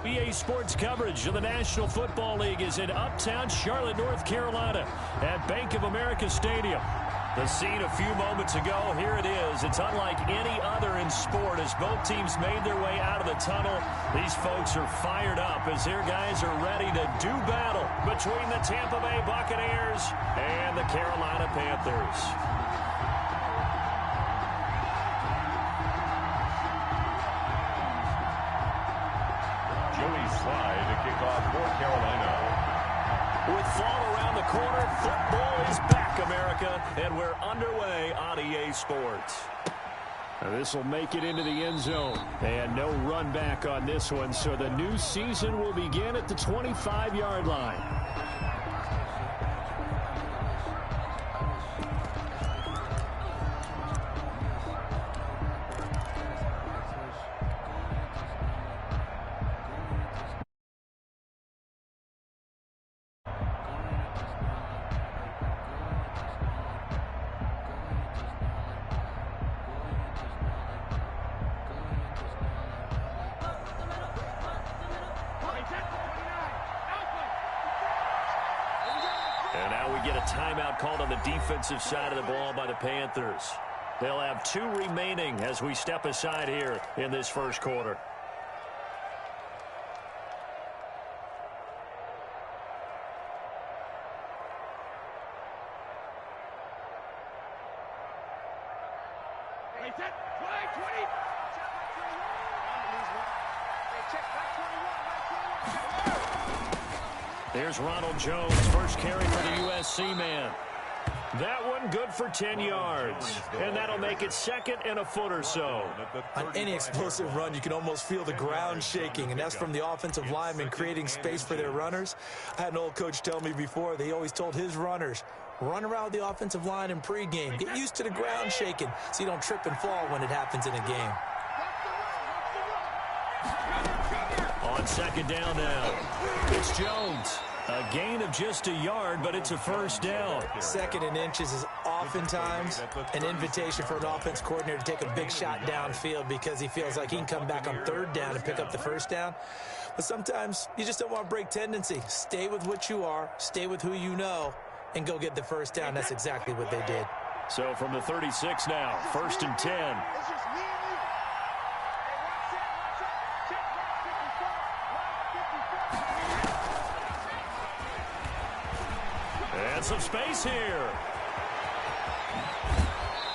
EA Sports coverage of the National Football League is in uptown Charlotte, North Carolina at Bank of America Stadium. The scene a few moments ago, here it is. It's unlike any other in sport as both teams made their way out of the tunnel. These folks are fired up as their guys are ready to do battle between the Tampa Bay Buccaneers and the Carolina Panthers. Joey Slye to kick off for Carolina. With fall around the corner, football is back, America, and we're underway on EA Sports. This will make it into the end zone, and no run back on this one, so the new season will begin at the 25-yard line. And now we get a timeout called on the defensive side of the ball by the Panthers. They'll have 2 remaining as we step aside here in this first quarter. There's Ronald Jones, first carry for the USC man. That one good for 10 yards, and that'll make it second and a foot or so. On any explosive run, you can almost feel the ground shaking, and that's from the offensive linemen creating space for their runners. I had an old coach tell me before, they always told his runners, run around the offensive line in pregame. Get used to the ground shaking so you don't trip and fall when it happens in a game. On second down now, it's Jones. A gain of just a yard, but it's a first down. Second and inches is oftentimes an invitation for an offense coordinator to take a big shot downfield because he feels like he can come back on third down and pick up the first down. But sometimes you just don't want to break tendency. Stay with what you are, stay with who you know, and go get the first down. That's exactly what they did. So from the 36 now, first and 10. And some space here.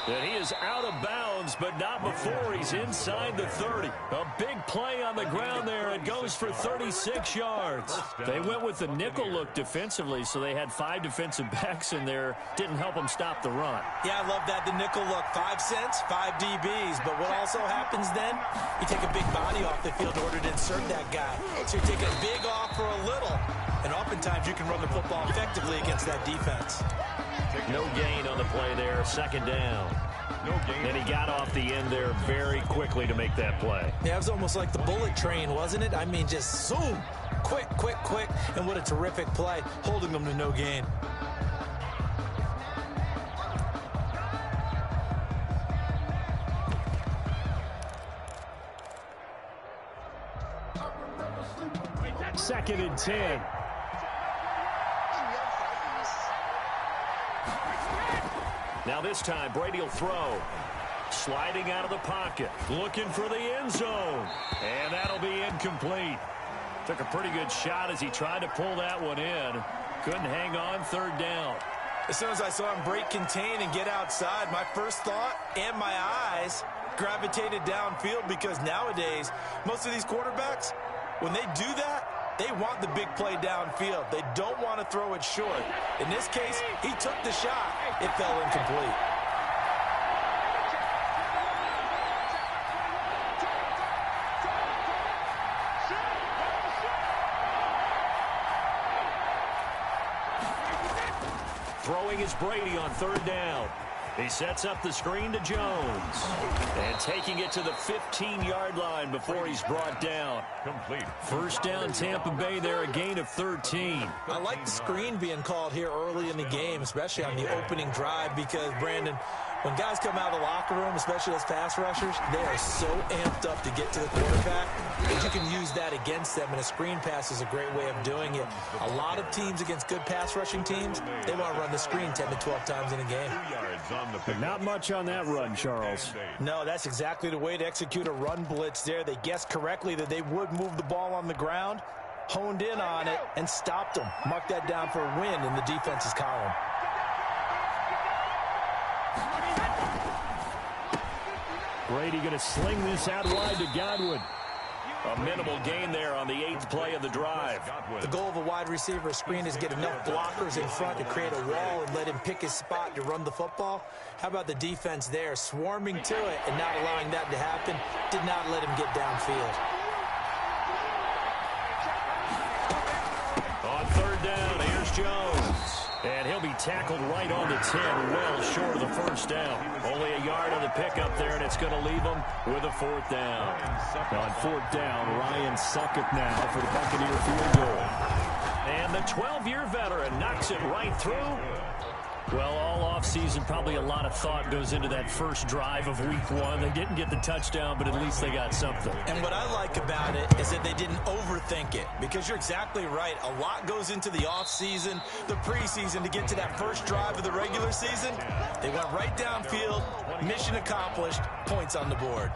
And he is out of bounds, but not before he's inside the 30. A big play on the ground there. It goes for 36 yards. They went with the nickel look defensively, so they had 5 defensive backs in there. Didn't help them stop the run. Yeah, I love that, the nickel look. 5 cents, 5 DBs. But what also happens then, you take a big body off the field in order to insert that guy. So you take a big off for a little. And oftentimes you can run the football effectively against that defense. No gain on the play there, second down. No gain. And he got off the end there very quickly to make that play. Yeah, it was almost like the bullet train, wasn't it? I mean, just zoom, quick, quick, quick. And what a terrific play, holding them to no gain. Second and 10. Now this time, Brady will throw. Sliding out of the pocket. Looking for the end zone. And that'll be incomplete. Took a pretty good shot as he tried to pull that one in. Couldn't hang on, third down. As soon as I saw him break contain and get outside, my first thought and my eyes gravitated downfield because nowadays, most of these quarterbacks, when they do that, they want the big play downfield. They don't want to throw it short. In this case, he took the shot. It fell incomplete. Throwing is Brady on third down. He sets up the screen to Jones. And taking it to the 15-yard line before he's brought down. Complete. First down, Tampa Bay there, a gain of 13. I like the screen being called here early in the game, especially on the opening drive, because, Brandon, When guys come out of the locker room, especially those pass rushers, they are so amped up to get to the quarterback that you can use that against them, and a screen pass is a great way of doing it. A lot of teams against good pass rushing teams, they want to run the screen 10 to 12 times in a game. But not much on that run, Charles. No, that's exactly the way to execute a run blitz there. They guessed correctly that they would move the ball on the ground, honed in on it, and stopped them. Mark that down for a win in the defense's column. Brady going to sling this out wide to Godwin. A minimal gain there on the 8th play of the drive. The goal of a wide receiver screen is get enough blockers in front to create a wall and let him pick his spot to run the football. How about the defense there, swarming to it and not allowing that to happen? Did not let him get downfield. On 3rd down, here's Jones. And he'll be tackled right on the 10, well short of the 1st down. Only a yard on the pickup there, and it's going to leave him with a 4th down. On 4th down, Ryan Succop now for the Buccaneer field goal. And the 12-year veteran knocks it right through. Well, all offseason, probably a lot of thought goes into that first drive of week 1. They didn't get the touchdown, but at least they got something. And what I like about it is that they didn't overthink it, because you're exactly right. A lot goes into the offseason, the preseason, to get to that first drive of the regular season. They went right downfield, mission accomplished, points on the board.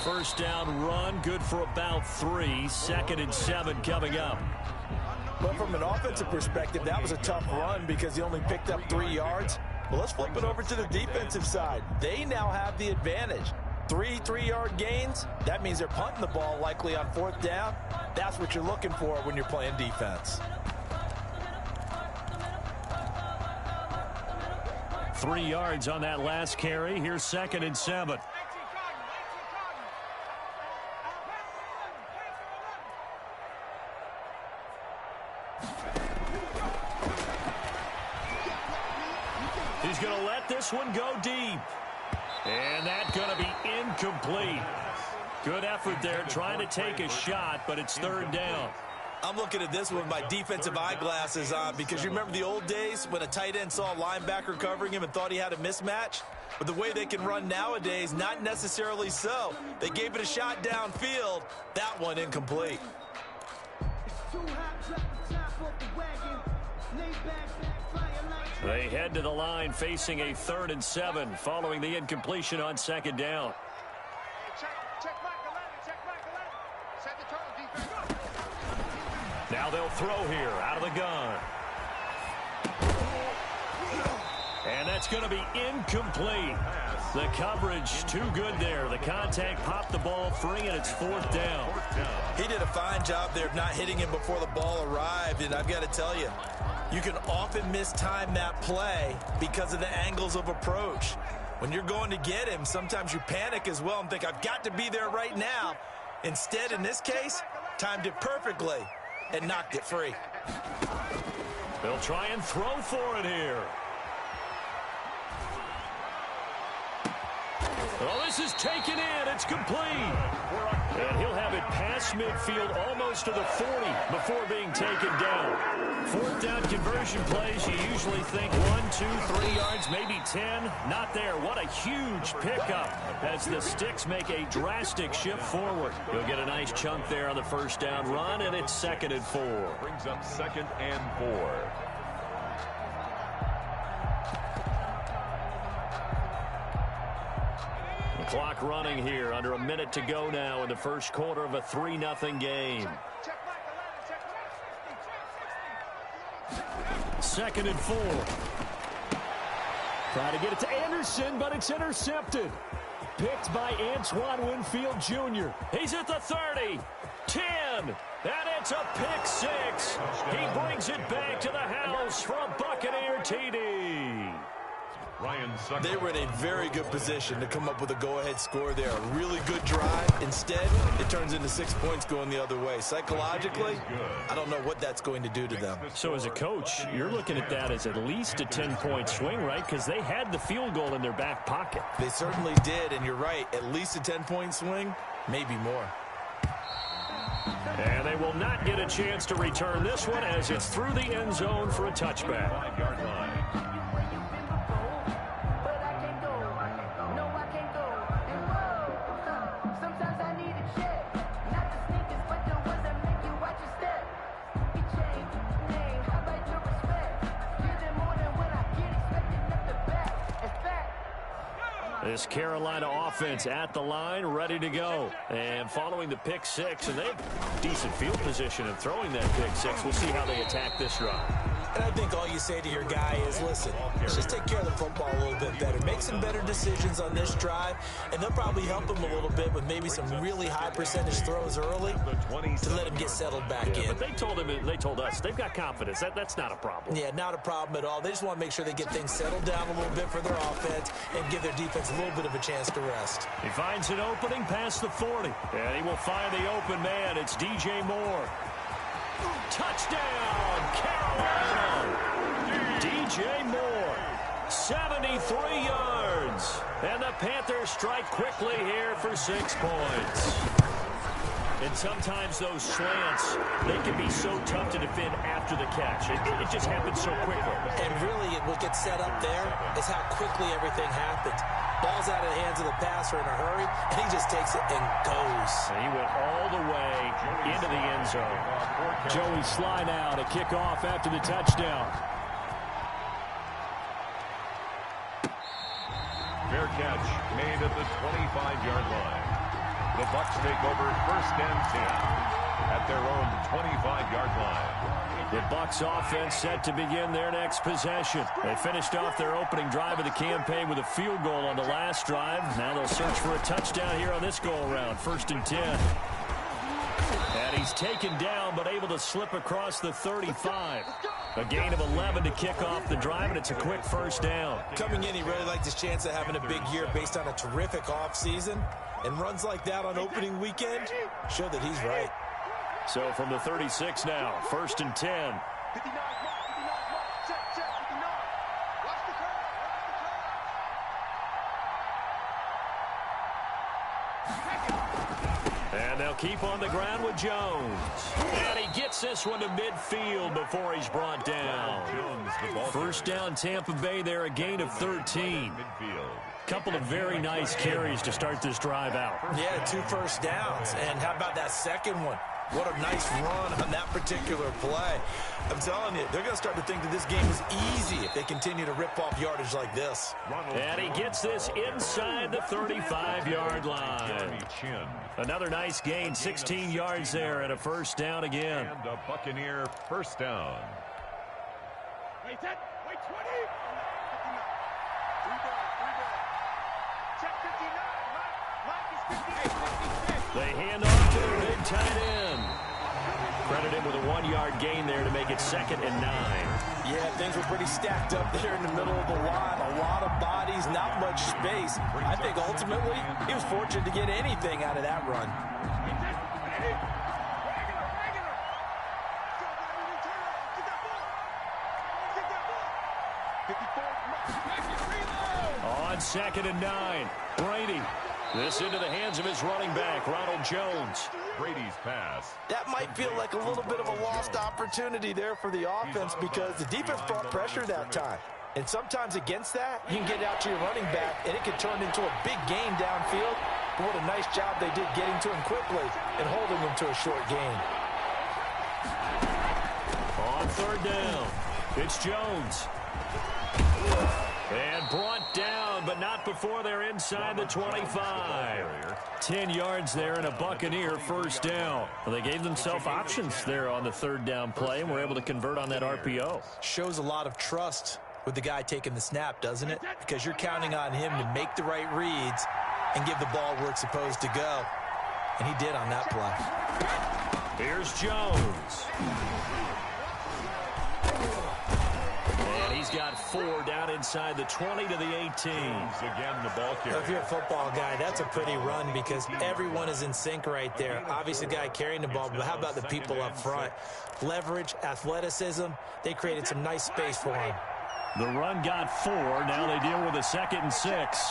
First down run, good for about 3. 2nd and 7 coming up. But from an offensive perspective, that was a tough run because he only picked up 3 yards. Well, let's flip it over to the defensive side. They now have the advantage. 3 3-yard gains, that means they're punting the ball likely on 4th down. That's what you're looking for when you're playing defense. 3 yards on that last carry. Here's 2nd and 7. He's going to let this one go deep. And that's going to be incomplete. Good effort there, trying to take a shot, but it's 3rd down. I'm looking at this with my defensive eyeglasses on, because you remember the old days when a tight end saw a linebacker covering him and thought he had a mismatch? But the way they can run nowadays, not necessarily so. They gave it a shot downfield. That one incomplete. They head to the line facing a 3rd and 7 following the incompletion on 2nd down. Now they'll throw here out of the gun. And that's going to be incomplete. The coverage too good there. The contact popped the ball free, and it's 4th down. He did a fine job there of not hitting him before the ball arrived, and I've got to tell you, you can often mistime that play because of the angles of approach. When you're going to get him, sometimes you panic as well and think, I've got to be there right now. Instead, in this case, timed it perfectly and knocked it free. They'll try and throw for it here. Well, this is taken in. It's complete. And he'll have it past midfield almost to the 40 before being taken down. 4th down conversion plays, you usually think 1, 2, 3 yards, maybe 10. Not there. What a huge pickup as the Sticks make a drastic shift forward. He'll get a nice chunk there on the 1st down run, and it's 2nd and 4. Brings up 2nd and 4. Clock running here, under a minute to go now in the first quarter of a 3-0 game. 2nd and 4. Trying to get it to Anderson, but it's intercepted. Picked by Antoine Winfield Jr. He's at the 30, 10, and it's a pick 6. He brings it back to the house for a Buccaneer TD. They were in a very good position to come up with a go-ahead score there. A really good drive. Instead, it turns into 6 points going the other way. Psychologically, I don't know what that's going to do to them. So as a coach, you're looking at that as at least a 10-point swing, right? Because they had the field goal in their back pocket. They certainly did, and you're right. At least a 10-point swing, maybe more. And they will not get a chance to return this one as it's through the end zone for a touchback. 5-yard line. This Carolina offense at the line, ready to go. And following the pick six, and they have decent field position in throwing that pick six. We'll see how they attack this drive. And I think all you say to your guy is, listen, let's just take care of the football a little bit better. Make some better decisions on this drive, and they'll probably help him a little bit with maybe some really high percentage throws early to let him get settled back in. But they told us they've got confidence. That's not a problem. Yeah, not a problem at all. They just want to make sure they get things settled down a little bit for their offense and give their defense a little bit of a chance to rest. He finds an opening past the 40, and he will find the open man. It's DJ Moore. Touchdown, Carolina! DJ Moore, 73 yards. And the Panthers strike quickly here for 6 points. And sometimes those slants, they can be so tough to defend after the catch. It just happens so quickly. And really, what gets set up there is how quickly everything happens. Ball's out of the hands of the passer in a hurry, and he just takes it and goes. And he went all the way into the end zone. Joey Sly now to kick off after the touchdown. Fair catch made at the 25-yard line. The Bucs take over 1st and 10 at their own 25-yard line. The Bucs offense set to begin their next possession. They finished off their opening drive of the campaign with a field goal on the last drive. Now they'll search for a touchdown here on this go-around. 1st and 10. And he's taken down but able to slip across the 35. A gain of 11 to kick off the drive, and it's a quick 1st down. Coming in, he really liked his chance of having a big year based on a terrific offseason. And runs like that on opening weekend show that he's right. So from the 36 now, 1st and 10. And they'll keep on the ground with Jones. And he gets this one to midfield before he's brought down. 1st down, Tampa Bay there, a gain of 13. Couple of very nice carries to start this drive out. Yeah, 2 first downs. And how about that second one? What a nice run on that particular play. I'm telling you, they're going to start to think that this game is easy if they continue to rip off yardage like this. And he gets this inside the 35-yard line. Another nice gain, 16 yards there, and a 1st down again. And a Buccaneer 1st down. Wait 20. They hand off to the big tight end. Credit him with a 1-yard gain there to make it 2nd and 9. Yeah, things were pretty stacked up there in the middle of the line. A lot of bodies, not much space. I think ultimately he was fortunate to get anything out of that run. On 2nd and 9, Brady. This into the hands of his running back, Ronald Jones. Brady's pass. That might feel like a little bit of a lost opportunity there for the offense because the defense brought pressure that time. And sometimes against that, you can get out to your running back, and it can turn into a big gain downfield. But what a nice job they did getting to him quickly and holding him to a short gain. On 3rd down, it's Jones. And brought down, but not before they're inside the 25. 10 yards there and a Buccaneer 1st down. Well, they gave themselves options there on the 3rd down play and were able to convert on that RPO. Shows a lot of trust with the guy taking the snap, doesn't it? Because you're counting on him to make the right reads and give the ball where it's supposed to go. And he did on that play. Here's Jones. And he he's got 4 down inside the 20 to the 18. Again, the ball carrier. If you're a football guy, that's a pretty run because everyone is in sync right there. Obviously, the guy carrying the ball, but how about the people up front? Leverage, athleticism, they created some nice space for him. The run got 4. Now they deal with a 2nd and 6.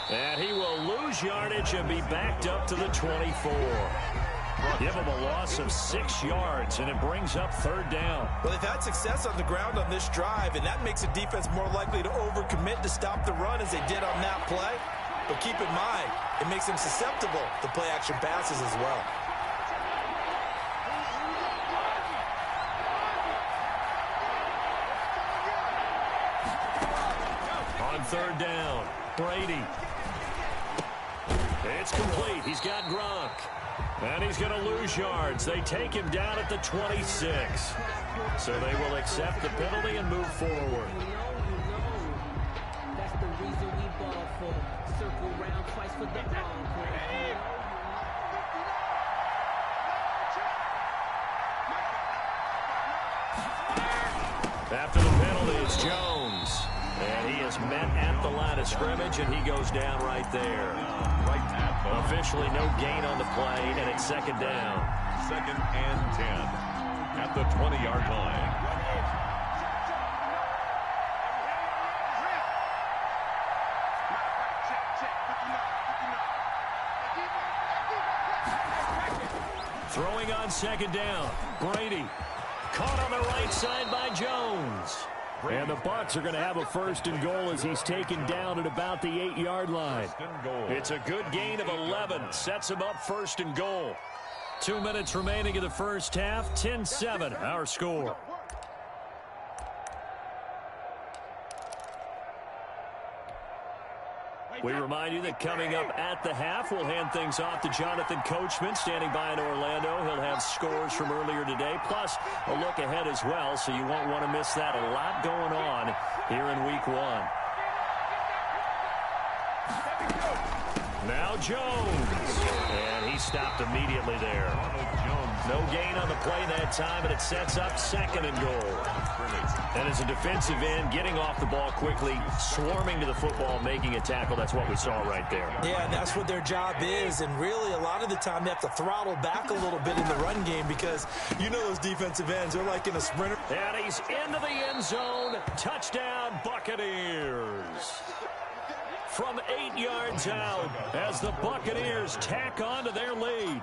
And he will lose yardage and be backed up to the 24. Give him a loss of 6 yards, and it brings up 3rd down. Well, they've had success on the ground on this drive, and that makes the defense more likely to overcommit to stop the run as they did on that play. But keep in mind, it makes them susceptible to play-action passes as well. On 3rd down, Brady. It's complete. He's got Gronk. And he's going to lose yards. They take him down at the 26. So they will accept the penalty and move forward. That's the reason we ball for. Circle round twice for the encore. After the penalty, it's Jones. And he is met at the line of scrimmage, and he goes down right there. Officially no gain on the play, and it's 2nd down. 2nd and 10 at the 20-yard line. Throwing on 2nd down. Brady caught on the right side by Jones. And the Bucs are going to have a 1st and goal as he's taken down at about the 8-yard line. It's a good gain of 11. Sets him up 1st and goal. 2 minutes remaining in the first half. 10-7, our score. We remind you that coming up at the half, we'll hand things off to Jonathan Coachman, standing by in Orlando. He'll have scores from earlier today, plus a look ahead as well, so you won't want to miss that. A lot going on here in Week 1. Now Jones. And he stopped immediately there. No gain on the play that time, and it sets up 2nd and goal. And as a defensive end, getting off the ball quickly, swarming to the football, making a tackle, that's what we saw right there. Yeah, and that's what their job is, and really a lot of the time they have to throttle back a little bit in the run game because you know those defensive ends, they're like in a sprinter. And he's into the end zone. Touchdown, Buccaneers. From 8 yards out as the Buccaneers tack on to their lead.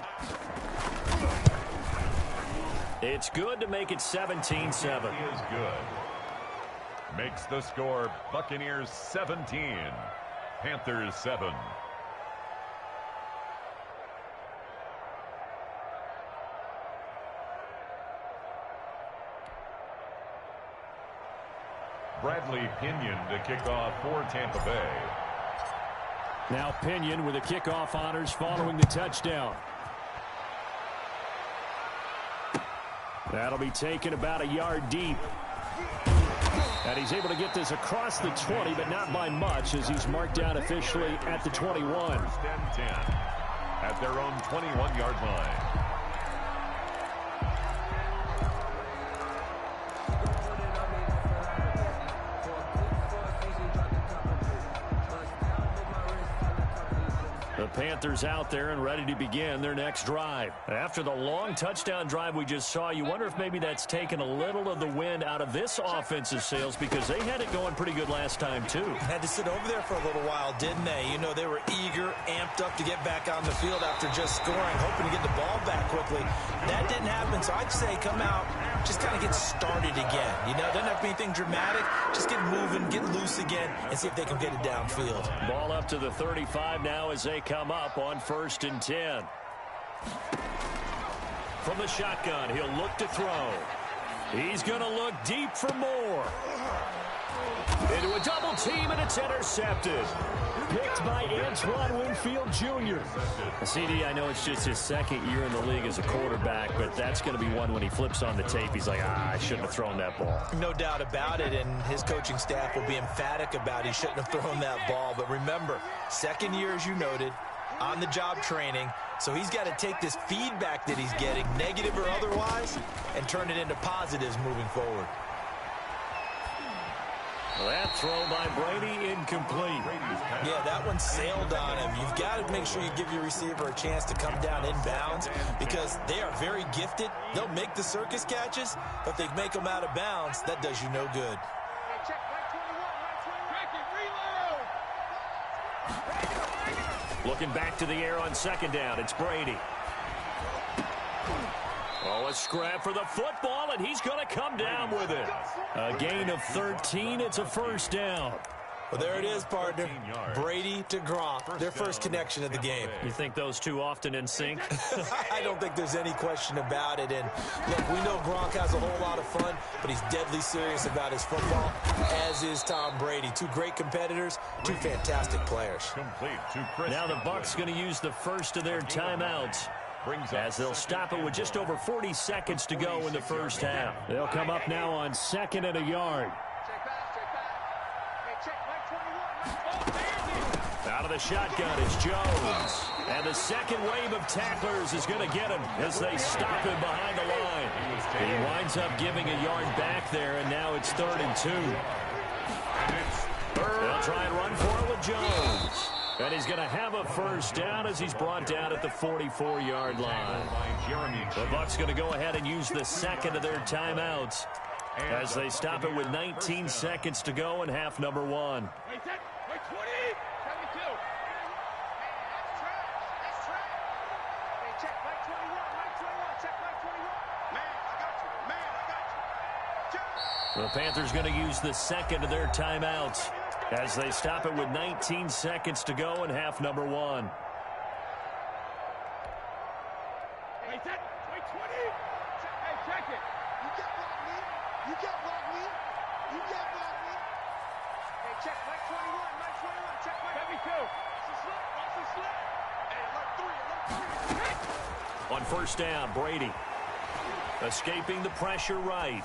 It's good to make it 17-7. Is good. Makes the score Buccaneers 17, Panthers 7. Bradley Pinion to kick off for Tampa Bay. Now Pinion with the kickoff honors following the touchdown. That'll be taken about a yard deep. And he's able to get this across the 20, but not by much, as he's marked down officially at the 21. 1st and 10 at their own 21-yard line. The Panthers out there and ready to begin their next drive. After the long touchdown drive we just saw, you wonder if maybe that's taken a little of the wind out of this offensive sails, because they had it going pretty good last time too. Had to sit over there for a little while, didn't they? You know, they were eager, amped up to get back on the field after just scoring, hoping to get the ball back quickly. That didn't happen, so I'd say come out, just kind of get started again. You know, doesn't have to be anything dramatic. Just get moving, get loose again, and see if they can get it downfield. Ball up to the 35 now as they come up on 1st and 10. From the shotgun, he'll look to throw. He's going to look deep for more. Into a double team, and it's intercepted. Picked by Antoine Winfield Jr. CD, I know it's just his second year in the league as a quarterback, but that's going to be one when he flips on the tape. He's like, I shouldn't have thrown that ball. No doubt about it, and his coaching staff will be emphatic about he shouldn't have thrown that ball. But remember, second year, as you noted, on-the-job training, so he's got to take this feedback that he's getting, negative or otherwise, and turn it into positives moving forward. That throw by Brady incomplete. Yeah, that one sailed on him. You've got to make sure you give your receiver a chance to come down inbounds because they are very gifted. They'll make the circus catches, but they make them out of bounds. That does you no good. Looking back to the air on second down, it's Brady. Oh, a scrap for the football, and he's going to come down with it. A gain of 13. It's a first down. Well, there it is, partner. Brady to Gronk, their first connection of the game. You think those two often in sync? I don't think there's any question about it. And, look, we know Gronk has a whole lot of fun, but he's deadly serious about his football, as is Tom Brady. Two great competitors, two fantastic players. Now the Bucs going to use the first of their timeouts, as they'll stop it with just over 40 seconds to go in the first half. They'll come up now on second and a yard. Out of the shotgun is Jones. And the second wave of tacklers is going to get him as they stop him behind the line. He winds up giving a yard back there, and now it's 3rd and 2. They'll try and run for it with Jones. And he's going to have a first down as he's brought down at the 44-yard line. The Bucs going to go ahead and use the second of their timeouts as they stop it with 19 seconds to go in half number 1. The Panthers going to use the second of their timeouts as they stop it with 19 seconds to go in half number 1. On first down, Brady escaping the pressure right.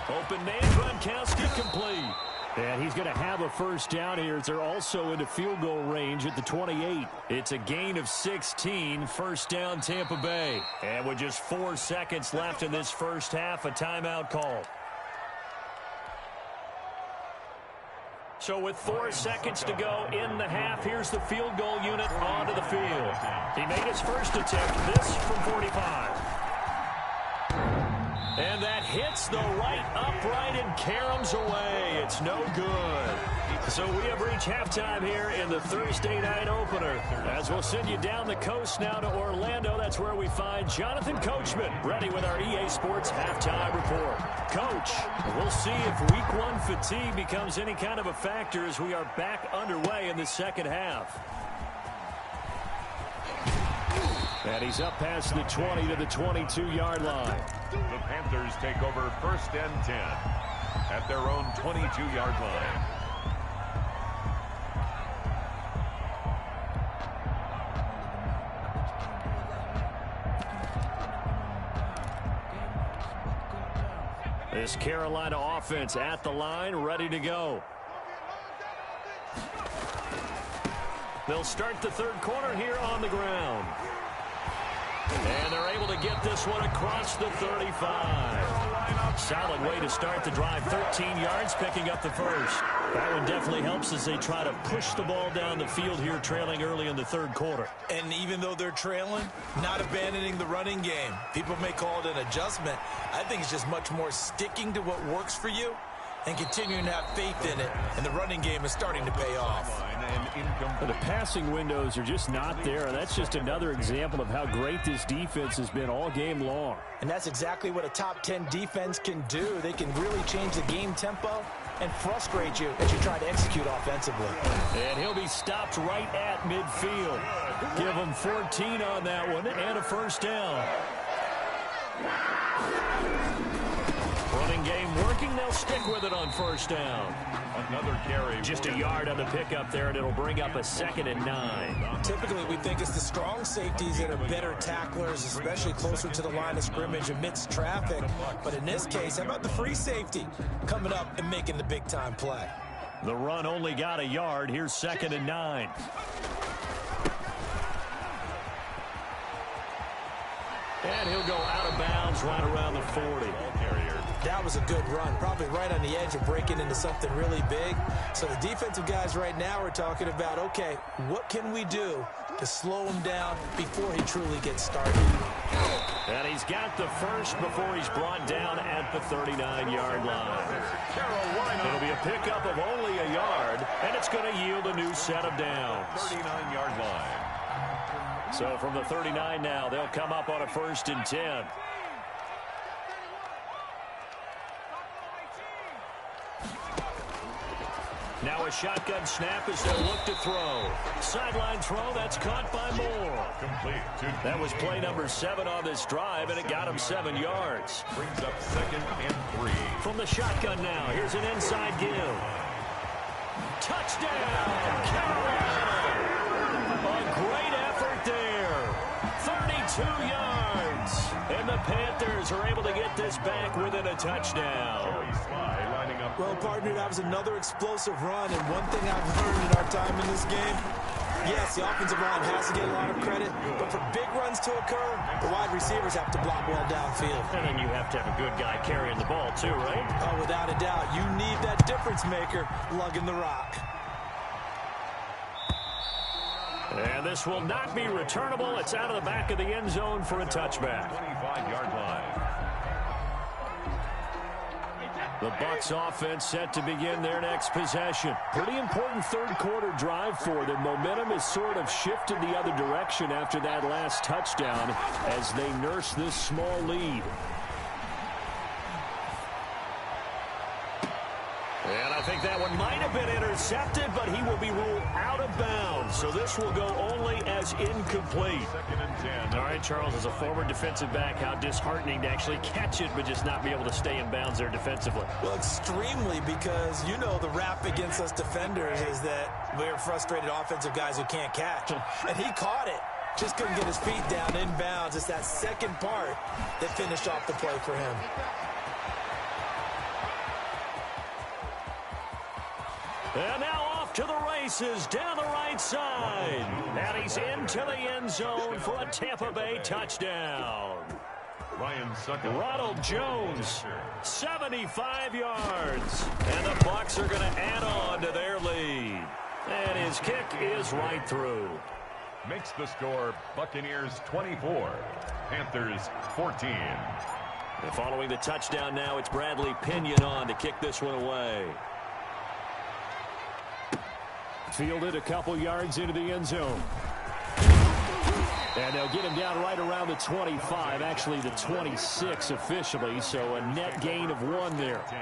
Open man, Gronkowski complete. And he's going to have a first down here as they're also into field goal range at the 28. It's a gain of 16, first down Tampa Bay. And with just 4 seconds left in this first half, a timeout call. So with 4 seconds to go in the half, here's the field goal unit onto the field. He made his first attempt, this from 45. And that hits the right upright and caroms away. It's no good. So we have reached halftime here in the Thursday night opener. As we'll send you down the coast now to Orlando. That's where we find Jonathan Coachman ready with our EA Sports halftime report. Coach, we'll see if week 1 fatigue becomes any kind of a factor as we are back underway in the second half. And he's up past the 20 to the 22-yard line. The Panthers take over 1st and 10 at their own 22-yard line. This Carolina offense at the line, ready to go. They'll start the third quarter here on the ground. And they're able to get this one across the 35. Solid way to start the drive. 13 yards, picking up the first. That one definitely helps as they try to push the ball down the field here, trailing early in the third quarter. And even though they're trailing, not abandoning the running game. People may call it an adjustment. I think it's just much more sticking to what works for you and continuing to have faith in it. And the running game is starting to pay off. The passing windows are just not there. That's just another example of how great this defense has been all game long. And that's exactly what a top 10 defense can do. They can really change the game tempo and frustrate you as you try to execute offensively. And he'll be stopped right at midfield. Give him 14 on that one and a first down. Running Passing game working. They'll stick with it on first down. Another carry. Just a yard on the pickup there, and it'll bring up a 2nd and 9. Typically, we think it's the strong safeties that are better tacklers, especially closer to the line of scrimmage amidst traffic. But in this case, how about the free safety coming up and making the big-time play? The run only got a yard. Here's 2nd and 9. And he'll go out of bounds right around the 40. That was a good run, probably right on the edge of breaking into something really big. So the defensive guys right now are talking about, okay, what can we do to slow him down before he truly gets started? And he's got the first before he's brought down at the 39-yard line. It'll be a pickup of only a yard, and it's going to yield a new set of downs. 39-yard line. So from the 39 now, they'll come up on a 1st and 10. Now a shotgun snap as they'll look to throw. Sideline throw, that's caught by Moore. Complete. That was play number 7 on this drive, and it got him 7 yards. Brings up 2nd and 3. From the shotgun now, here's an inside give. Touchdown, Carolina! A great effort there. 32 yards. And the Panthers are able to get this back within a touchdown. Well, partner, that was another explosive run, and one thing I've learned in our time in this game, yes, the offensive line has to get a lot of credit, but for big runs to occur, the wide receivers have to block well downfield. And then you have to have a good guy carrying the ball too, right? Oh, without a doubt. You need that difference maker lugging the rock. And this will not be returnable. It's out of the back of the end zone for a touchback. 25-yard line. The Bucs offense set to begin their next possession. Pretty important third-quarter drive for them. Momentum has sort of shifted the other direction after that last touchdown as they nurse this small lead. And I think that one might have been intercepted, but he will be ruled out of bounds. So this will go only as incomplete. 2nd and 10. All right, Charles, as a former defensive back, how disheartening to actually catch it, but just not be able to stay in bounds there defensively. Well, extremely, because you know the rap against us defenders is that we're frustrated offensive guys who can't catch. And he caught it. Just couldn't get his feet down in bounds. It's that second part that finished off the play for him. And now off to the races down the right side. And he's into the end zone for a Tampa Bay touchdown. Ryan Suckup. Ronald Jones, 75 yards. And the Bucs are going to add on to their lead. And his kick is right through. Makes the score Buccaneers 24, Panthers 14. And following the touchdown now, it's Bradley Pinion on to kick this one away. Fielded a couple yards into the end zone. And they'll get him down right around the 25, actually the 26 officially, so a net gain of 1 there. 10.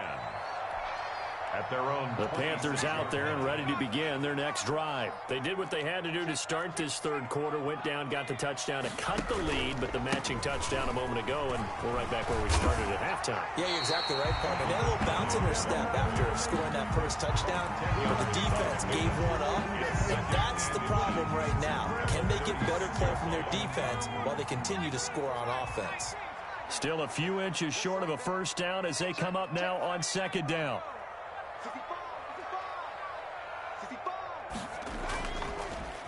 At their own. The Panthers out there and ready to begin their next drive. They did what they had to do to start this third quarter, went down, got the touchdown to cut the lead, but the matching touchdown a moment ago, and we're right back where we started at halftime. Yeah, you're exactly right, partner. They had a little bounce in their step after scoring that first touchdown, but the defense gave one up, and that's the problem right now. Can they get better play from their defense while they continue to score on offense? Still a few inches short of a first down as they come up now on second down.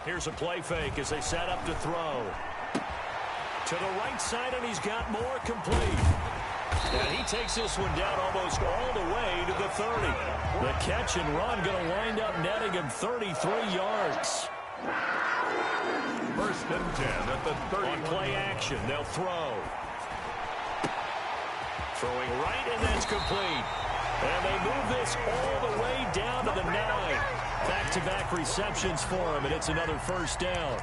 Here's a play fake as they set up to throw. To the right side, and he's got more complete. And he takes this one down almost all the way to the 30. The catch and run going to wind up netting him 33 yards. 1st and 10 at the 30. On play action, they'll throw. Throwing right, and that's complete. And they move this all the way down to the 9. Back-to-back receptions for him, and it's another first down.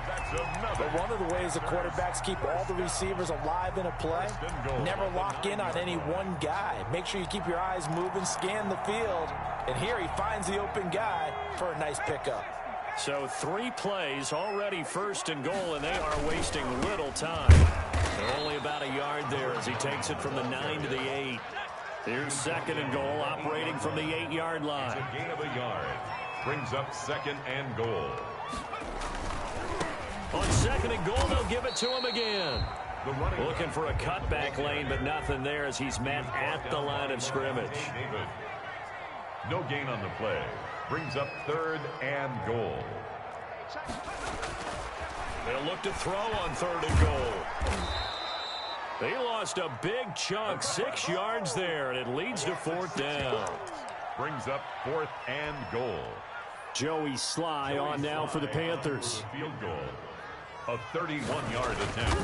But one of the ways the quarterbacks keep all the receivers alive in a play, never lock in on any one guy. Make sure you keep your eyes moving, scan the field, and here he finds the open guy for a nice pickup. So 3 plays, already 1st and goal, and they are wasting little time. They're only about a yard there as he takes it from the 9 to the 8. Here's second and goal, operating from the 8-yard line. It's a gain of a yard. Brings up second and goal. On second and goal, they'll give it to him again. Looking for a cutback lane, but nothing there as he's met at the line of scrimmage. No gain on the play. Brings up third and goal. They'll look to throw on third and goal. They lost a big chunk, 6 yards there, and it leads to fourth down. Brings up fourth and goal. Joey Sly on now for the Panthers. Field goal. A 31-yard attempt.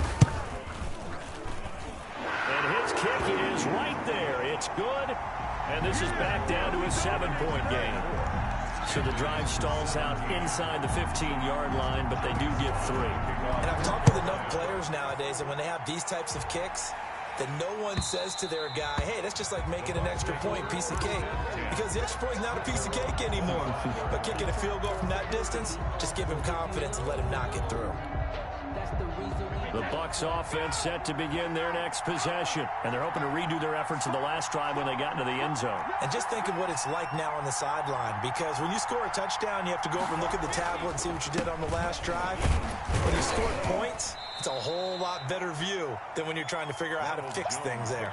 And his kick is right there. It's good. And this is back down to a 7-point game. So the drive stalls out inside the 15-yard line, but they do get 3. And I've talked with enough players nowadays that when they have these types of kicks, that no one says to their guy, hey, that's just like making an extra point, piece of cake. Because the extra point is not a piece of cake anymore. But kicking a field goal from that distance, just give him confidence and let him knock it through. The Bucs offense set to begin their next possession. And they're hoping to redo their efforts in the last drive when they got into the end zone. And just think of what it's like now on the sideline. Because when you score a touchdown, you have to go over and look at the tablet and see what you did on the last drive. When you score points, it's a whole lot better view than when you're trying to figure out how to fix things there.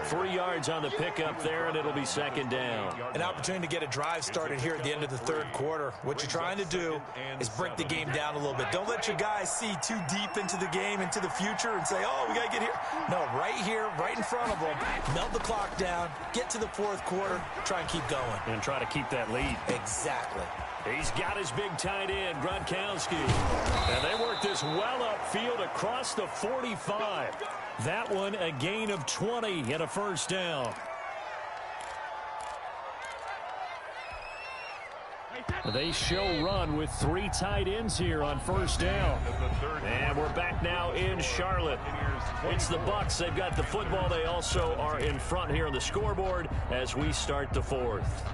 3 yards on the pickup there, and it'll be second down. An opportunity to get a drive started here at the end of the third quarter. What you're trying to do is break the game down a little bit. Don't let your guys see too deep into the game, into the future, and say, oh, we got to get here. No, right here, right in front of them. Melt the clock down, get to the fourth quarter, try and keep going. And try to keep that lead. Exactly. He's got his big tight end, Gronkowski. And they work this well upfield across the 45. That one a gain of 20 and a first down. They show run with 3 tight ends here on first down. And we're back now in Charlotte. It's the Bucs. They've got the football. They also are in front here on the scoreboard as we start the fourth.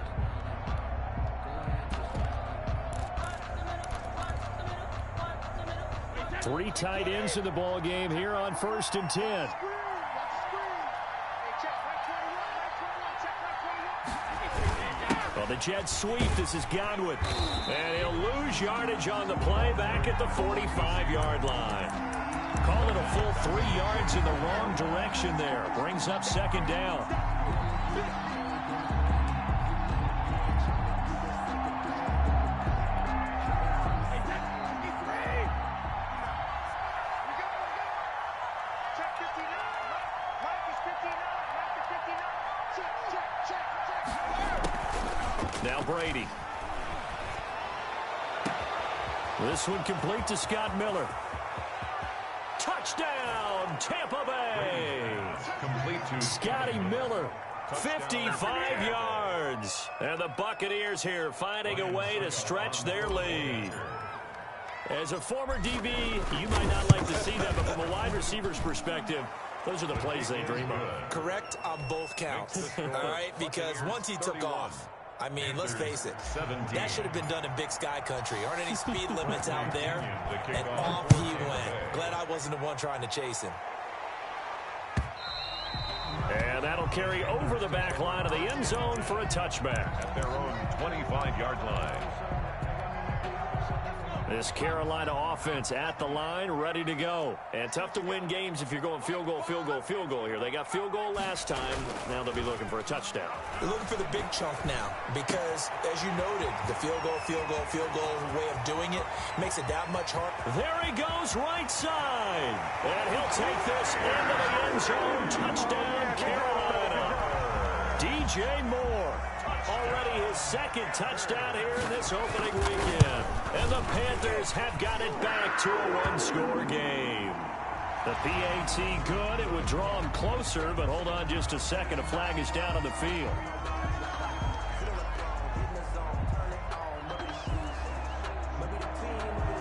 Three tight ends in the ball game here on 1st and 10. Well, the Jets sweep. This is Godwin. And he'll lose yardage on the play back at the 45-yard line. Call it a full 3 yards in the wrong direction there. Brings up second down. Now Brady. This one complete to Scott Miller. Touchdown, Tampa Bay. Complete to Scotty Miller, 55 yards. And the Buccaneers here finding a way to stretch their lead. As a former DB, you might not like to see that, but from a wide receiver's perspective, those are the plays they dream of. Correct on both counts. All right, because once he took off, I mean, let's face it, that should have been done in Big Sky Country. Aren't any speed limits out there? And off he went. Glad I wasn't the one trying to chase him. And that'll carry over the back line of the end zone for a touchback. At their own 25-yard line. This Carolina offense at the line, ready to go. And tough to win games if you're going field goal, field goal, field goal here. They got field goal last time. Now they'll be looking for a touchdown. They're looking for the big chunk now because, as you noted, the field goal way of doing it makes it that much harder. There he goes, right side. And he'll take this into the end zone. Touchdown, Carolina. DJ Moore. Already his second touchdown here in this opening weekend. And the Panthers have got it back to a one-score game. The PAT good. It would draw him closer, but hold on just a second. A flag is down on the field.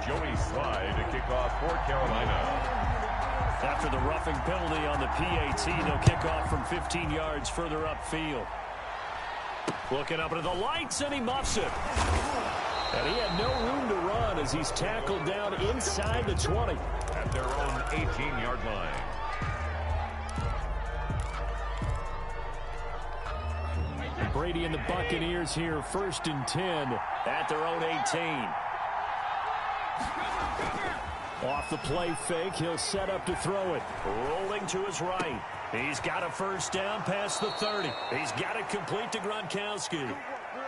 Joey Sly to kick off for Carolina. After the roughing penalty on the PAT, they'll kick off from 15 yards further upfield. Looking up into the lights, and he muffs it. And he had no room to run as he's tackled down inside the 20. At their own 18-yard line. Brady and the Buccaneers here, 1st and 10 at their own 18. Off the play fake, he'll set up to throw it. Rolling to his right. He's got a first down past the 30. He's got it complete to Gronkowski.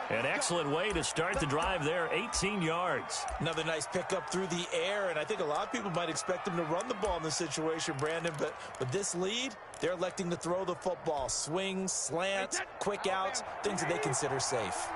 An excellent way to start the drive there, 18 yards. Another nice pickup through the air, and I think a lot of people might expect him to run the ball in this situation, Brandon, but with this lead, they're electing to throw the football. Swings, slants, quick outs, things that they consider safe.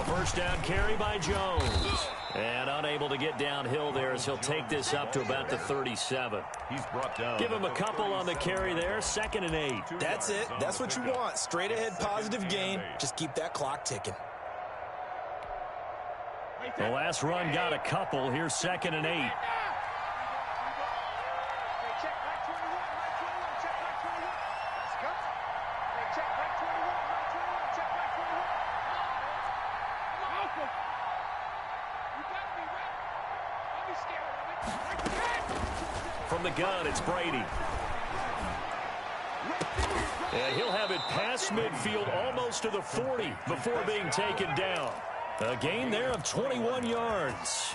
First down carry by Jones. And unable to get downhill there as he'll take this up to about the 37. He's brought down. Give him a couple on the carry there. 2nd and 8. That's it. That's what you want. Straight ahead positive gain. Just keep that clock ticking. The last run got a couple. Here's 2nd and 8. From the gun, it's Brady. And he'll have it past midfield almost to the 40 before being taken down. A gain there of 21 yards.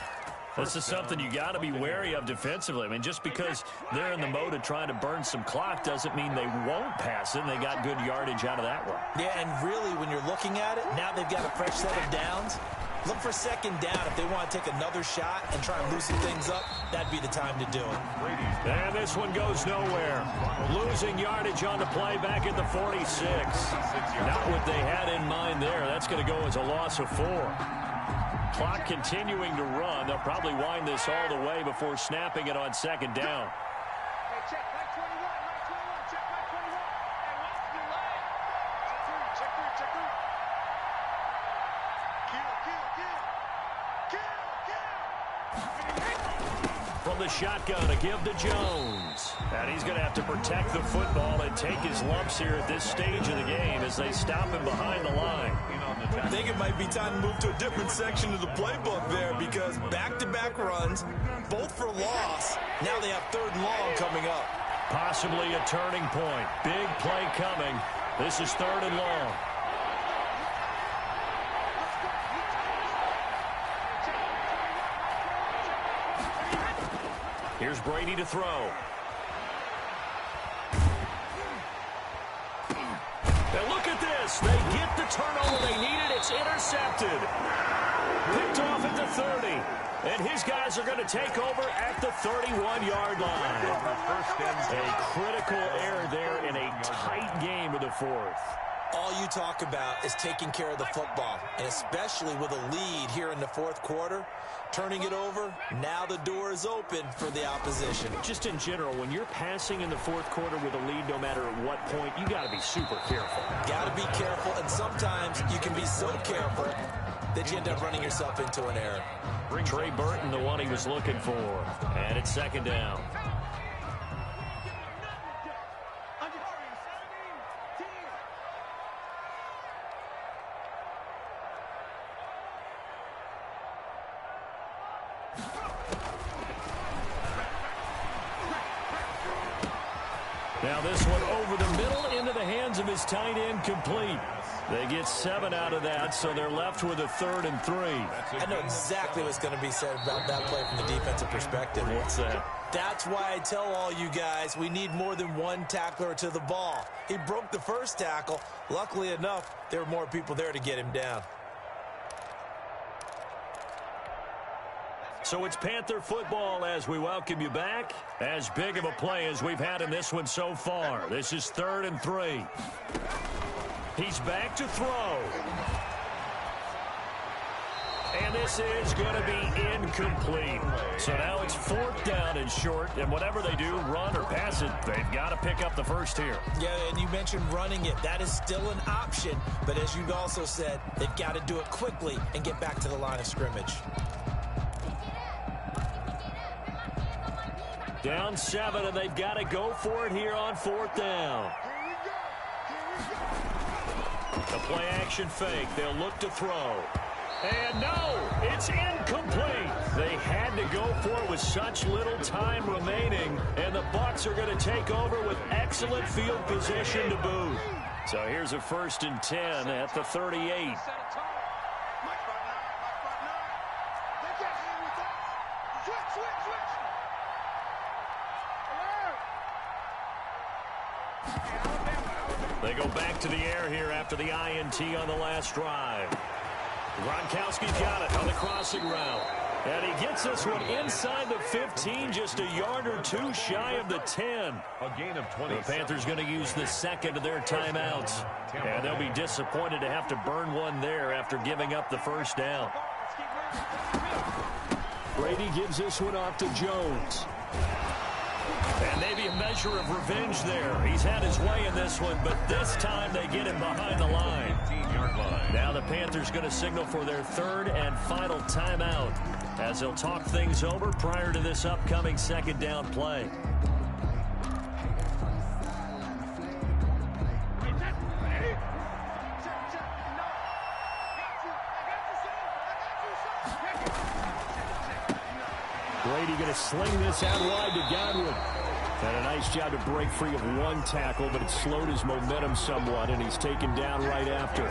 This is something you got to be wary of defensively. I mean, just because they're in the mode of trying to burn some clock doesn't mean they won't pass it, and they got good yardage out of that one. Yeah, and really, when you're looking at it, now they've got a fresh set of downs. Look for 2nd down. If they want to take another shot and try and loosen things up, that'd be the time to do it. And this one goes nowhere. Losing yardage on the play back at the 46. Not what they had in mind there. That's going to go as a loss of 4. Clock continuing to run. They'll probably wind this all the way before snapping it on 2nd down. From the shotgun, a give to Jones. And he's going to have to protect the football and take his lumps here at this stage of the game as they stop him behind the line. I think it might be time to move to a different section of the playbook there because back-to-back runs, both for loss. Now they have 3rd and long coming up. Possibly a turning point. Big play coming. This is 3rd and long. Here's Brady to throw. And look at this. They get the turnover they needed. It's intercepted. Picked off at the 30. And his guys are going to take over at the 31-yard line. A critical error there in a tight game of the 4th. All you talk about is taking care of the football, and especially with a lead here in the 4th quarter, turning it over, now the door is open for the opposition. Just in general, when you're passing in the 4th quarter with a lead, no matter at what point, you got to be super careful. Got to be careful, and sometimes you can be so careful that you end up running yourself into an error. Trey Burton, the one he was looking for, and it's 2nd down. Now this one over the middle into the hands of his tight end, complete. They get 7 out of that, so they're left with a 3rd and 3. I know exactly what's going to be said about that play from the defensive perspective. What's that? That's why I tell all you guys we need more than one tackler to the ball. He broke the first tackle. Luckily enough, there were more people there to get him down. So it's Panther football as we welcome you back. As big of a play as we've had in this one so far. This is 3rd and 3. He's back to throw. And this is going to be incomplete. So now it's 4th down and short. And whatever they do, run or pass it, they've got to pick up the first here. Yeah, and you mentioned running it. That is still an option. But as you also said, they've got to do it quickly and get back to the line of scrimmage. Down 7, and they've got to go for it here on 4th down. A play-action fake. They'll look to throw. And no, it's incomplete. They had to go for it with such little time remaining, and the Bucs are going to take over with excellent field position to boot. So here's a 1st and 10 at the 38. They go back to the air here after the INT on the last drive. Gronkowski's got it on the crossing route. And he gets this one inside the 15, just a yard or two shy of the 10. A gain of 20. The Panthers going to use the second of their timeouts. And they'll be disappointed to have to burn one there after giving up the first down. Brady gives this one off to Jones. And maybe a measure of revenge there. He's had his way in this one, but this time they get him behind the line. 15-yard line. Now the Panthers going to signal for their third and final timeout as they'll talk things over prior to this upcoming second down play. Brady going to sling this out wide to Godwin. And a nice job to break free of one tackle, but it slowed his momentum somewhat, and he's taken down right after.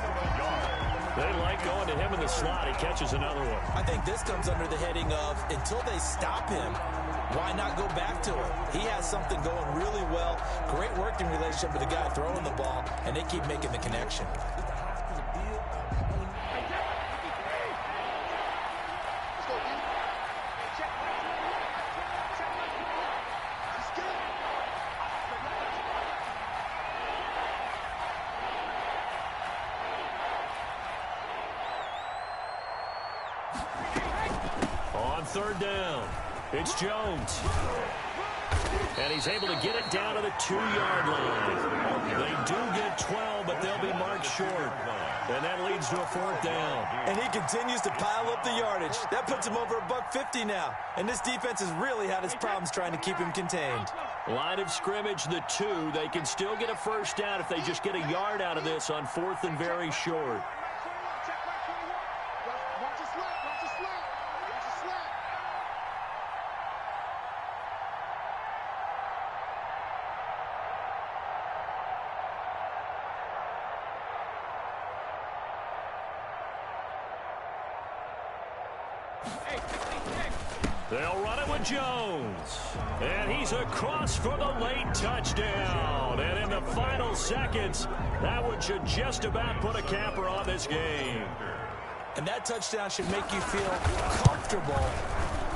They like going to him in the slot. He catches another one. I think this comes under the heading of, until they stop him, why not go back to it? He has something going really well. Great working relationship with the guy throwing the ball, and they keep making the connection. On third down, it's Jones. And he's able to get it down to the 2-yard line. They do get 12, but they'll be marked short. And that leads to a 4th down. And he continues to pile up the yardage. That puts him over $150 now. And this defense has really had its problems trying to keep him contained. Line of scrimmage, the 2. They can still get a first down if they just get a yard out of this on 4th and very short. They'll run it with Jones. And he's across for the late touchdown. And in the final seconds, that one should just about put a capper on this game. And that touchdown should make you feel comfortable.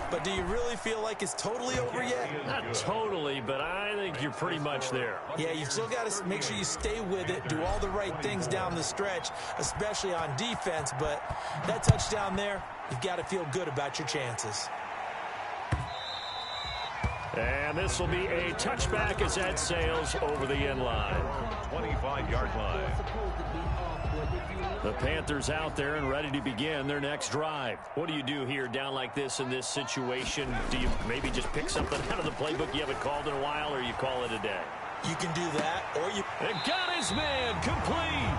But do you really feel like it's totally over yet? Not totally, but I think you're pretty much there. Yeah, you still got to make sure you stay with it, do all the right things down the stretch, especially on defense. But that touchdown there, you've got to feel good about your chances. And this will be a touchback as that sails over the end line. 25-yard line. The Panthers out there and ready to begin their next drive. What do you do here down like this in this situation? Do you maybe just pick something out of the playbook you haven't called in a while, or you call it a day? You can do that, or you... And got his man complete.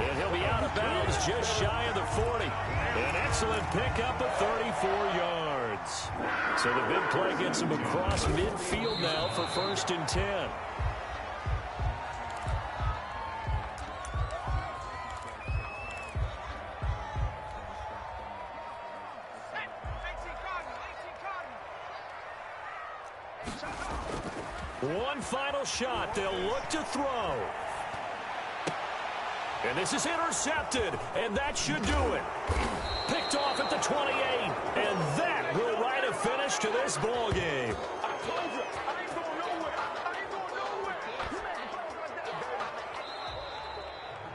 And he'll be out of bounds just shy of the 40. An excellent pickup of 34 yards. So the big play gets him across midfield now for 1st and 10. One final shot. They'll look to throw. And this is intercepted, and that should do it. Picked off at the 28, and that will write a finish to this ball game.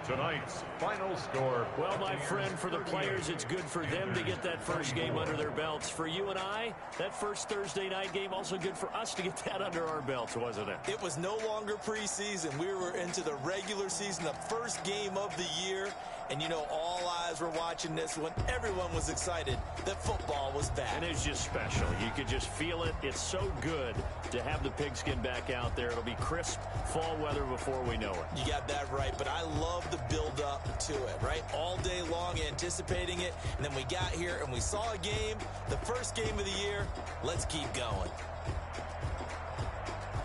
Tonight's final score. Well, my friend, for the players, it's good for them to get that first game under their belts. For you and I, that first Thursday night game, also good for us to get that under our belts, wasn't it? It was no longer preseason. We were into the regular season, the first game of the year, And you know all eyes were watching this when everyone was excited that football was back. And it's just special. You could just feel it. It's so good to have the pigskin back out there. It'll be crisp fall weather before we know it. You got that right, but I love the build-up to it, right? All day long anticipating it, and then we got here and we saw a game, the first game of the year. Let's keep going.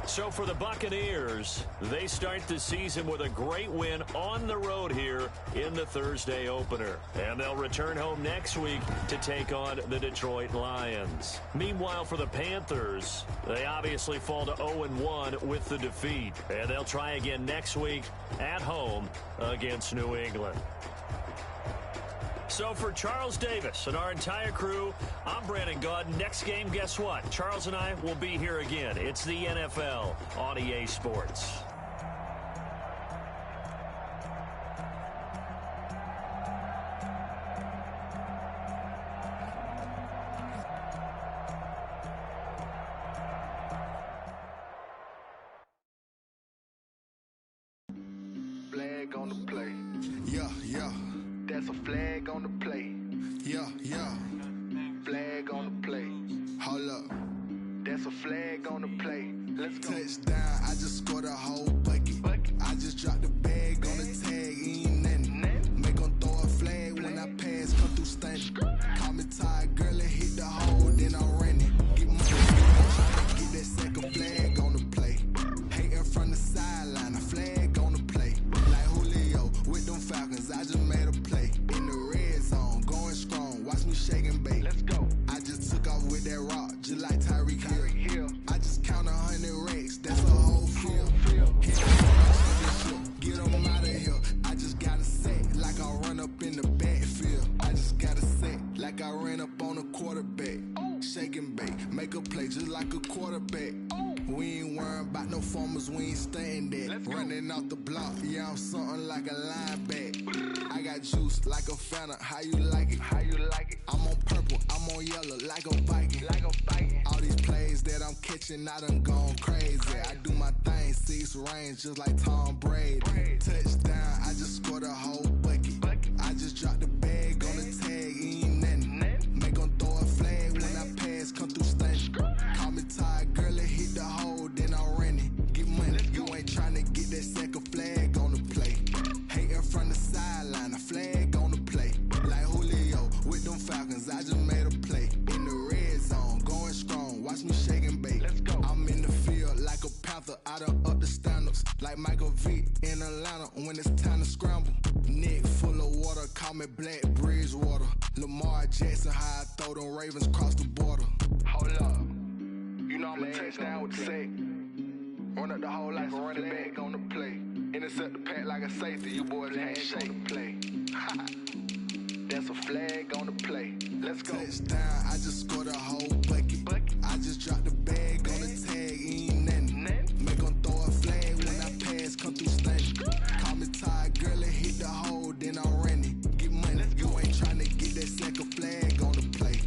So for the Buccaneers, they start the season with a great win on the road here in the Thursday opener. And they'll return home next week to take on the Detroit Lions. Meanwhile, for the Panthers, they obviously fall to 0-1 with the defeat. And they'll try again next week at home against New England. So for Charles Davis and our entire crew, I'm Brandon Gaud. Next game, guess what? Charles and I will be here again. It's the NFL on EA Sports. Flag on the play. Yeah, yeah. That's a flag on the play. Yeah, yeah. Flag on the play. Hold up. That's a flag on the play. Let's go. Touchdown, I just scored a whole bucket. I just dropped the bag on the tag, ain't nothing. Make them throw a flag when I pass, come through stunning. Call me tired, girl, and hit the hole, then I'm running. Get money, get that second flag on the play. Hating from the sideline, a flag on the play. Like Julio with them Falcons, I just made a play. In the red zone, going strong, watch me shake and bake. Let's go. I just took off with that rock, just like Tyreek Hill. I just count 100 racks, that's a whole field. Get them out of here. I just gotta say, like I run up in the backfield. I just gotta say, like I ran up on a quarterback. Shake and bake, make a play just like a quarterback. We ain't worrying about no formers, we ain't staying there. Running off the block, yeah, I'm something like a linebacker. I got juice like a Fanta, how you like it? How you like it? I'm on purple, I'm on yellow, like a Viking. Like a Viking. All these plays that I'm catching, I done gone crazy. I do my thing, 6 range, just like Tom Brady. Touchdown, I just scored a whole bucket. I just dropped the bag on the tag, ain't nothing. Make them throw a flag when I pass, come through stunning. Call me tired, girl, and hit the hole, then I'm running. Get money, you ain't trying to get that second flag on the play. Hating from the sideline, a flag on the play. Like Julio with them Falcons, I just made a play. In the red zone, going strong, watch me shake and bake. Let's go. I'm in the field like a Panther, I done up the standards. Like Michael Vick in Atlanta when it's time to scramble. Neck full of water, call me Black Bridgewater. Lamar Jackson, how I throw them Ravens across the border. Hold up. You know I'm a touchdown with the sack. Run up the whole life and run it back on the play. Intercept the pack like a safety, you boys ain't shake the play. That's a flag on the play. Let's go. Touchdown, I just scored a whole bucket. I just dropped the bag on the tag, ain't nothing. Make them throw a flag when I pass, come through stunning. Call me tired, girl, and hit the hole, then I'm running. Get money, you ain't trying to get that second flag on the play.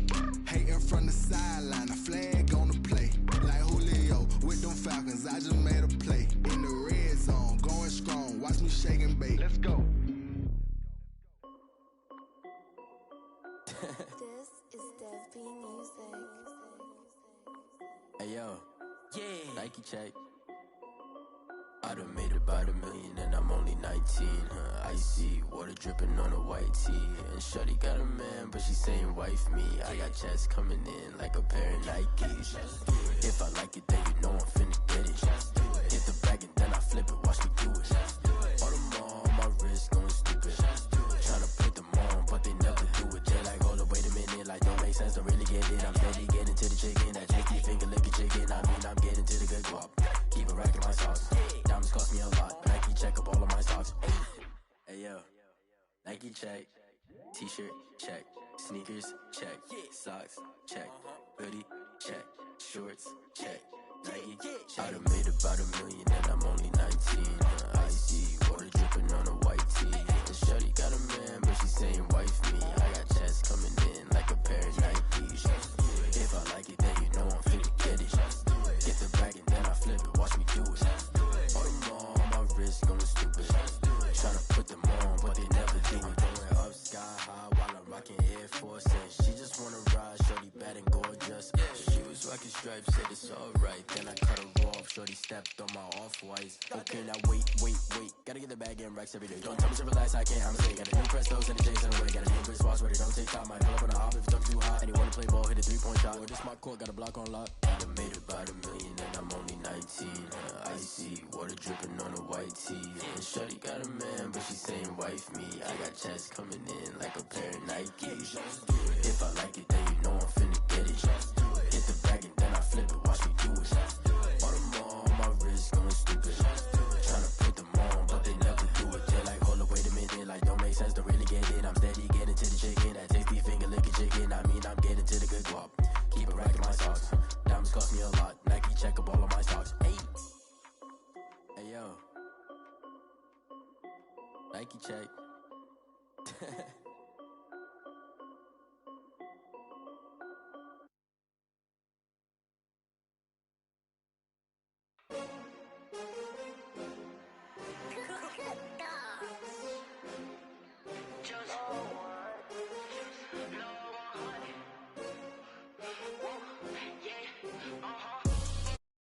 Hating from the sideline, a flag on the play. Like Julio with them Falcons, I just made a play. In the red zone, going strong, watch me shake and bake. Let's go. This is Dev B Music. Hey yo, yeah, Nike check. I done made about $1 million and I'm only 19, Icy, water dripping on a white tee. And shorty got a man, but she saying wife me. I got checks coming in like a pair of Nikes. If I like it, then you know I'm finna get it. Hit the bag and then I flip it, watch me do it. Audemars on my wrist, going stupid. Tryna put them on, but they never do it. They're like, hold up, wait a minute, like don't make sense, don't really get it. I'm steady getting to the chicken, that cheeky finger licking chicken. I mean, I'm getting to the good guap. Keep it racking my sauce. Diamonds cost me a lot. Nike check up all of my socks. Hey yo, Nike check. T-shirt check. Sneakers check. Socks check. Hoodie check. Shorts check. Nike check. I done made about $1 million and I'm only 19. Icy, water dripping on a white tee. And shorty got a man, but she saying wife me. I got checks coming in like a pair of Nikes. If I like it, then you know I'm finna get it. Get the bag and then I flip it, watch me do it. Audemars on my wrist, going stupid. Tryna put them on, but they never do it. stripes, said it's alright. Then I cut her off, shorty stepped on my off-whites. Okay, now wait. Gotta get the bag and racks every day. Don't tell me to relax, I can't, I'm saying. Got a new Prestos and a J's and a way. Got a new Chris Watch, where they don't take time. Might pull up on a hop if it's too hot. And he wanna play ball, hit a 3-point shot. Or this my court, got a block on lock. I done made about $1 million and I'm only 19. Icy, water dripping on a white tee. And shorty got a man, but she saying wife me. I got checks coming in like a pair of Nikes. If I like it, then you know I'm finna get it. Hit the bag and then I flip it, watch me do it. All them on my wrist going stupid. Tryna put them on, but they never do it. They're like, hold up, wait a minute, like don't make sense to really get it. I'm steady getting to the chicken, that tasty finger licking chicken. I mean, I'm getting to the good guap. Keep it racking my socks. Diamonds cost me a lot. Nike check up all of my stocks. Hey yo, Nike check.